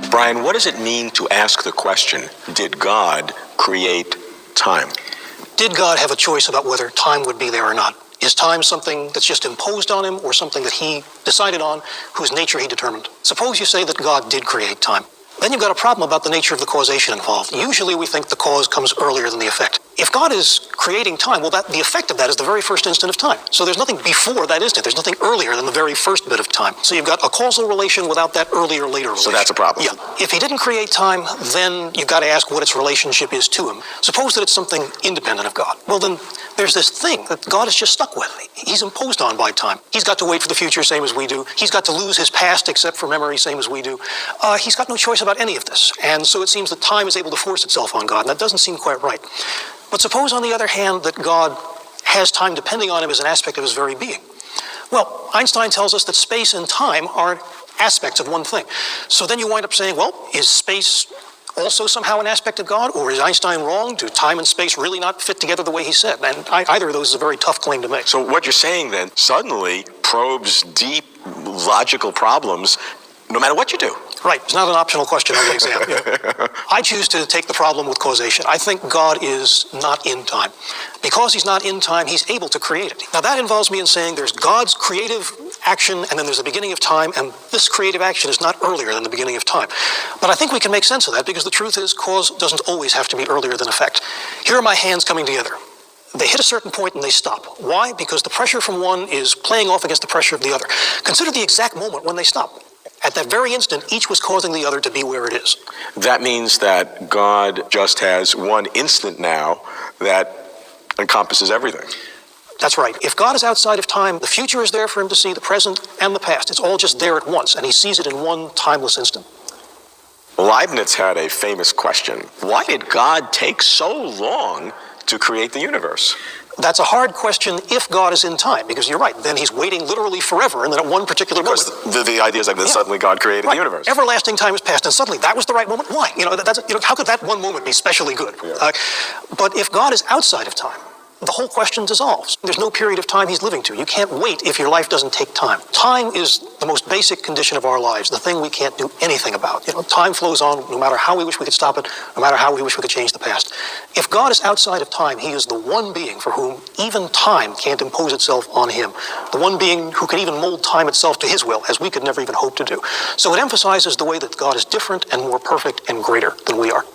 Brian, what does it mean to ask the question, did God create time? Did God have a choice about whether time would be there or not? Is time something that's just imposed on him or something that he decided on, whose nature he determined? Suppose you say that God did create time. Then you've got a problem about the nature of the causation involved. Usually we think the cause comes earlier than the effect. If God is creating time, well, the effect of that is the very first instant of time. So there's nothing before that instant. There's nothing earlier than the very first bit of time. So you've got a causal relation without that earlier, later relation. So that's a problem. Yeah. If he didn't create time, then you've got to ask what its relationship is to him. Suppose that it's something independent of God. Well, then there's this thing that God is just stuck with. He's imposed on by time. He's got to wait for the future, same as we do. He's got to lose his past, except for memory, same as we do. He's got no choice about any of this. And so it seems that time is able to force itself on God, and that doesn't seem quite right. But suppose, on the other hand, that God has time depending on him as an aspect of his very being. Well, Einstein tells us that space and time are aspects of one thing. So then you wind up saying, well, is space also somehow an aspect of God? Or is Einstein wrong? Do time and space really not fit together the way he said? And either of those is a very tough claim to make. So what you're saying then suddenly probes deep logical problems no matter what you do. Right. It's not an optional question on the exam. Yeah. I choose to take the problem with causation. I think God is not in time. Because he's not in time, he's able to create it. Now that involves me in saying there's God's creative action and then there's the beginning of time, and this creative action is not earlier than the beginning of time. But I think we can make sense of that because the truth is cause doesn't always have to be earlier than effect. Here are my hands coming together. They hit a certain point and they stop. Why? Because the pressure from one is playing off against the pressure of the other. Consider the exact moment when they stop. At that very instant, each was causing the other to be where it is. That means that God just has one instant now that encompasses everything. That's right. If God is outside of time, the future is there for him to see, the present and the past. It's all just there at once, and he sees it in one timeless instant. Leibniz had a famous question. Why did God take so long to create the universe? That's a hard question if God is in time, because you're right, then he's waiting literally forever, and then at one particular moment... Because the idea is like that suddenly God created the universe. Everlasting time has passed, and suddenly that was the right moment. Why? How could that one moment be specially good? Yeah. But if God is outside of time, the whole question dissolves. There's no period of time he's living to. You can't wait if your life doesn't take time. Time is the most basic condition of our lives, the thing we can't do anything about. Time flows on no matter how we wish we could stop it, no matter how we wish we could change the past. If God is outside of time, he is the one being for whom even time can't impose itself on him. The one being who can even mold time itself to his will, as we could never even hope to do. So it emphasizes the way that God is different and more perfect and greater than we are.